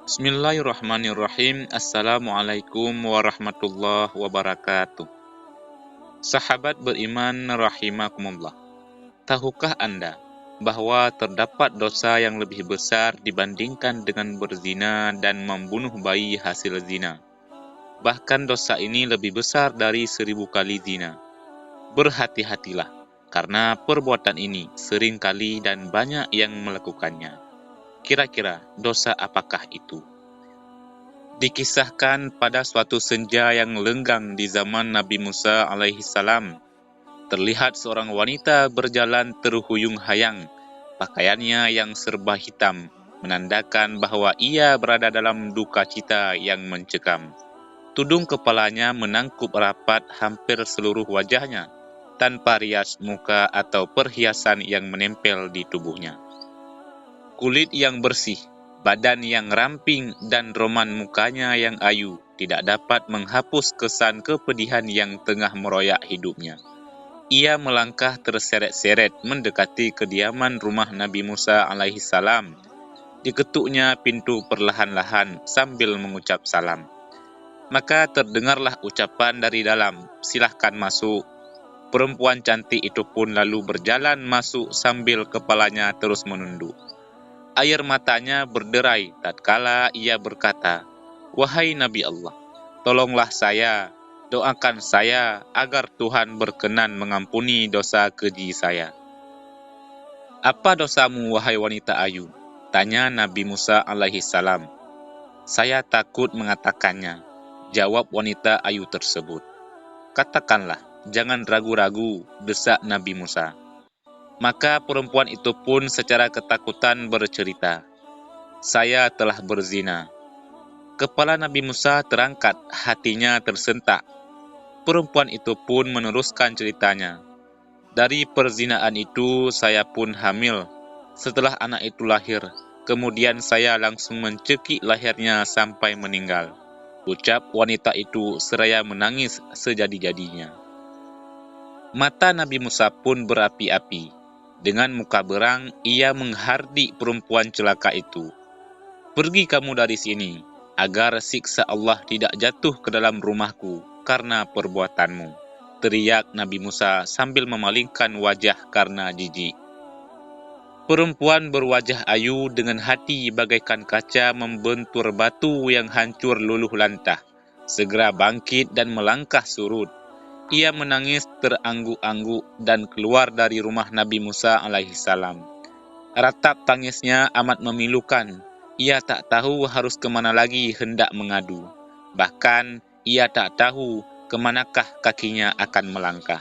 Bismillahirrahmanirrahim. Assalamualaikum warahmatullahi wabarakatuh. Sahabat beriman rahimakumullah. Tahukah Anda bahwa terdapat dosa yang lebih besar dibandingkan dengan berzina dan membunuh bayi hasil zina? Bahkan dosa ini lebih besar dari 1000 kali zina. Berhati-hatilah, karena perbuatan ini sering kali dan banyak yang melakukannya. Kira-kira dosa apakah itu? Dikisahkan pada suatu senja yang lenggang di zaman Nabi Musa alaihissalam, terlihat seorang wanita berjalan terhuyung-hayang. Pakaiannya yang serba hitam menandakan bahwa ia berada dalam duka cita yang mencekam. Tudung kepalanya menangkup rapat hampir seluruh wajahnya, tanpa rias muka atau perhiasan yang menempel di tubuhnya. Kulit yang bersih, badan yang ramping, dan roman mukanya yang ayu tidak dapat menghapus kesan kepedihan yang tengah meroyak hidupnya. Ia melangkah terseret-seret mendekati kediaman rumah Nabi Musa alaihissalam. Diketuknya pintu perlahan-lahan sambil mengucap salam. Maka terdengarlah ucapan dari dalam, "Silahkan masuk." Perempuan cantik itu pun lalu berjalan masuk sambil kepalanya terus menunduk. Air matanya berderai tatkala ia berkata, "Wahai Nabi Allah, tolonglah saya, doakan saya agar Tuhan berkenan mengampuni dosa keji saya." "Apa dosamu, wahai wanita ayu?" tanya Nabi Musa alaihissalam. "Saya takut mengatakannya," jawab wanita ayu tersebut. "Katakanlah, jangan ragu-ragu," desak Nabi Musa. Maka perempuan itu pun secara ketakutan bercerita, "Saya telah berzina." Kepala Nabi Musa terangkat, hatinya tersentak. Perempuan itu pun meneruskan ceritanya. "Dari perzinaan itu saya pun hamil. Setelah anak itu lahir, kemudian saya langsung mencekik lehernya sampai meninggal," ucap wanita itu seraya menangis sejadi-jadinya. Mata Nabi Musa pun berapi-api. Dengan muka berang, ia menghardik perempuan celaka itu. "Pergi kamu dari sini, agar siksa Allah tidak jatuh ke dalam rumahku karena perbuatanmu," teriak Nabi Musa sambil memalingkan wajah karena jijik. Perempuan berwajah ayu dengan hati bagaikan kaca membentur batu yang hancur luluh lantah, segera bangkit dan melangkah surut. Ia menangis terangguk-angguk dan keluar dari rumah Nabi Musa alaihissalam. Ratap tangisnya amat memilukan. Ia tak tahu harus kemana lagi hendak mengadu. Bahkan ia tak tahu kemanakah kakinya akan melangkah.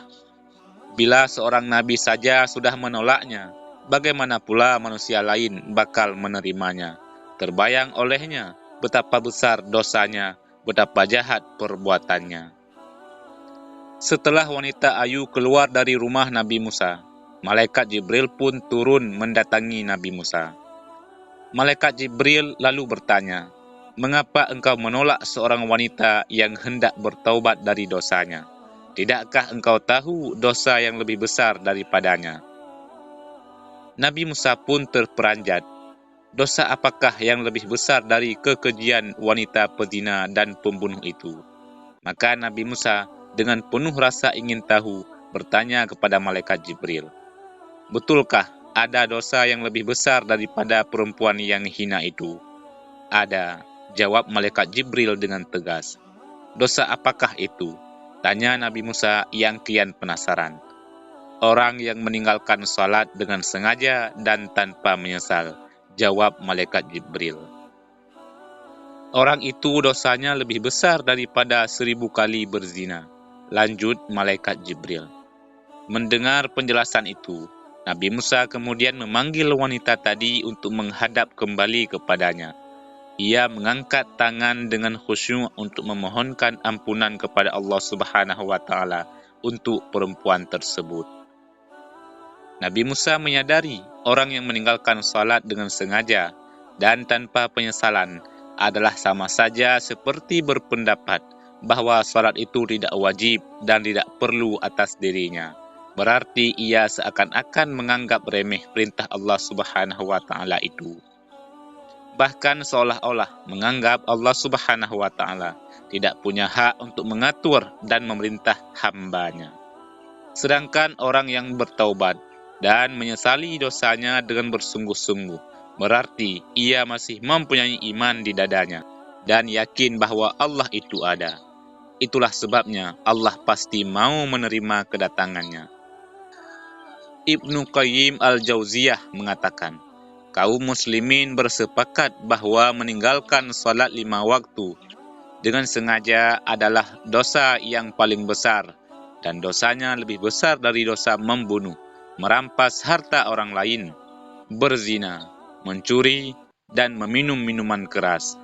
Bila seorang nabi saja sudah menolaknya, bagaimana pula manusia lain bakal menerimanya? Terbayang olehnya betapa besar dosanya, betapa jahat perbuatannya. Setelah wanita ayu keluar dari rumah Nabi Musa, Malaikat Jibril pun turun mendatangi Nabi Musa. Malaikat Jibril lalu bertanya, "Mengapa engkau menolak seorang wanita yang hendak bertaubat dari dosanya? Tidakkah engkau tahu dosa yang lebih besar daripadanya?" Nabi Musa pun terperanjat. Dosa apakah yang lebih besar dari kekejian wanita pezina dan pembunuh itu? Maka Nabi Musa dengan penuh rasa ingin tahu bertanya kepada Malaikat Jibril, "Betulkah ada dosa yang lebih besar daripada perempuan yang hina itu?" "Ada," jawab Malaikat Jibril dengan tegas. "Dosa apakah itu?" tanya Nabi Musa yang kian penasaran. "Orang yang meninggalkan salat dengan sengaja dan tanpa menyesal," jawab Malaikat Jibril. "Orang itu dosanya lebih besar daripada 1000 kali berzina," lanjut Malaikat Jibril. Mendengar penjelasan itu, Nabi Musa kemudian memanggil wanita tadi untuk menghadap kembali kepadanya. Ia mengangkat tangan dengan khusyuk untuk memohonkan ampunan kepada Allah Subhanahu wa taala untuk perempuan tersebut. Nabi Musa menyadari orang yang meninggalkan salat dengan sengaja dan tanpa penyesalan adalah sama saja seperti berpendapat bahwa salat itu tidak wajib dan tidak perlu atas dirinya. Berarti ia seakan-akan menganggap remeh perintah Allah Subhanahu wa taala itu. bahkan seolah-olah menganggap Allah Subhanahu wa Ta'ala tidak punya hak untuk mengatur dan memerintah hamba-Nya. Sedangkan orang yang bertaubat dan menyesali dosanya dengan bersungguh-sungguh, berarti ia masih mempunyai iman di dadanya dan yakin bahwa Allah itu ada. Itulah sebabnya Allah pasti mau menerima kedatangannya. Ibnu Qayyim al-Jauziyah mengatakan, kaum muslimin bersepakat bahwa meninggalkan salat 5 waktu dengan sengaja adalah dosa yang paling besar, dan dosanya lebih besar dari dosa membunuh, merampas harta orang lain, berzina, mencuri, dan meminum minuman keras.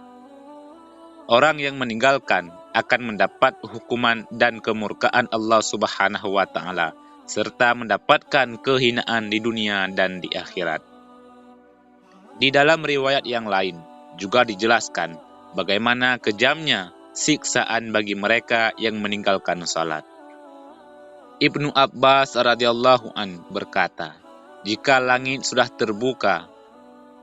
Orang yang meninggalkan akan mendapat hukuman dan kemurkaan Allah Subhanahu wa Ta'ala, serta mendapatkan kehinaan di dunia dan di akhirat. Di dalam riwayat yang lain juga dijelaskan bagaimana kejamnya siksaan bagi mereka yang meninggalkan salat. Ibnu Abbas radhiyallahu an berkata, jika langit sudah terbuka,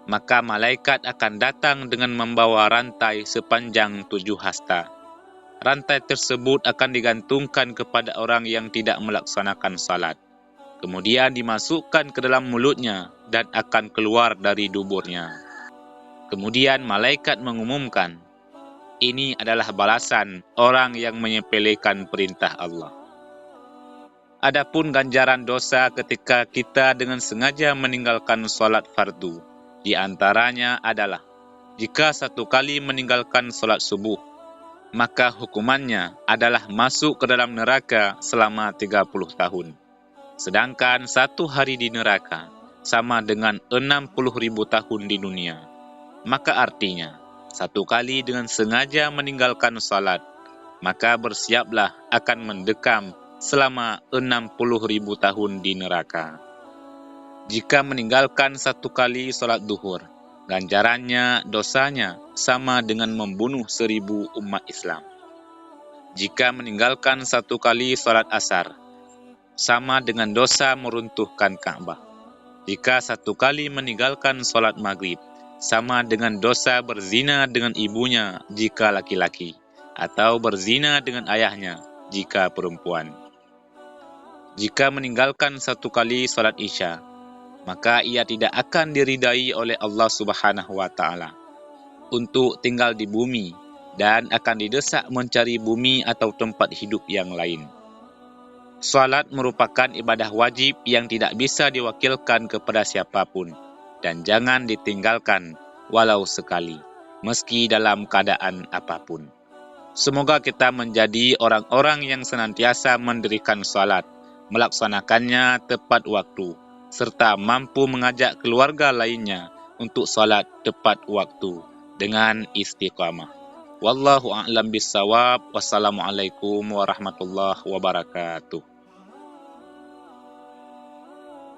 maka malaikat akan datang dengan membawa rantai sepanjang 7 hasta. Rantai tersebut akan digantungkan kepada orang yang tidak melaksanakan salat. Kemudian dimasukkan ke dalam mulutnya dan akan keluar dari duburnya. Kemudian malaikat mengumumkan, ini adalah balasan orang yang menyepelekan perintah Allah. Adapun ganjaran dosa ketika kita dengan sengaja meninggalkan salat fardu, di antaranya adalah, jika 1 kali meninggalkan salat subuh, maka hukumannya adalah masuk ke dalam neraka selama 30 tahun. Sedangkan 1 hari di neraka sama dengan 60.000 tahun di dunia. Maka artinya, 1 kali dengan sengaja meninggalkan salat, maka bersiaplah akan mendekam selama 60.000 tahun di neraka. Jika meninggalkan 1 kali salat duhur, ganjarannya dosanya sama dengan membunuh 1000 umat Islam. Jika meninggalkan 1 kali salat asar, sama dengan dosa meruntuhkan Ka'bah. Jika 1 kali meninggalkan salat maghrib, sama dengan dosa berzina dengan ibunya jika laki-laki, atau berzina dengan ayahnya jika perempuan. Jika meninggalkan 1 kali salat isya, maka ia tidak akan diridai oleh Allah Subhanahu wa Ta'ala untuk tinggal di bumi dan akan didesak mencari bumi atau tempat hidup yang lain. Salat merupakan ibadah wajib yang tidak bisa diwakilkan kepada siapapun dan jangan ditinggalkan walau sekali, meski dalam keadaan apapun. Semoga kita menjadi orang-orang yang senantiasa mendirikan salat, melaksanakannya tepat waktu, serta mampu mengajak keluarga lainnya untuk salat tepat waktu dengan istiqamah. Wallahu a'lam bissawab. Wassalamualaikum warahmatullahi wabarakatuh.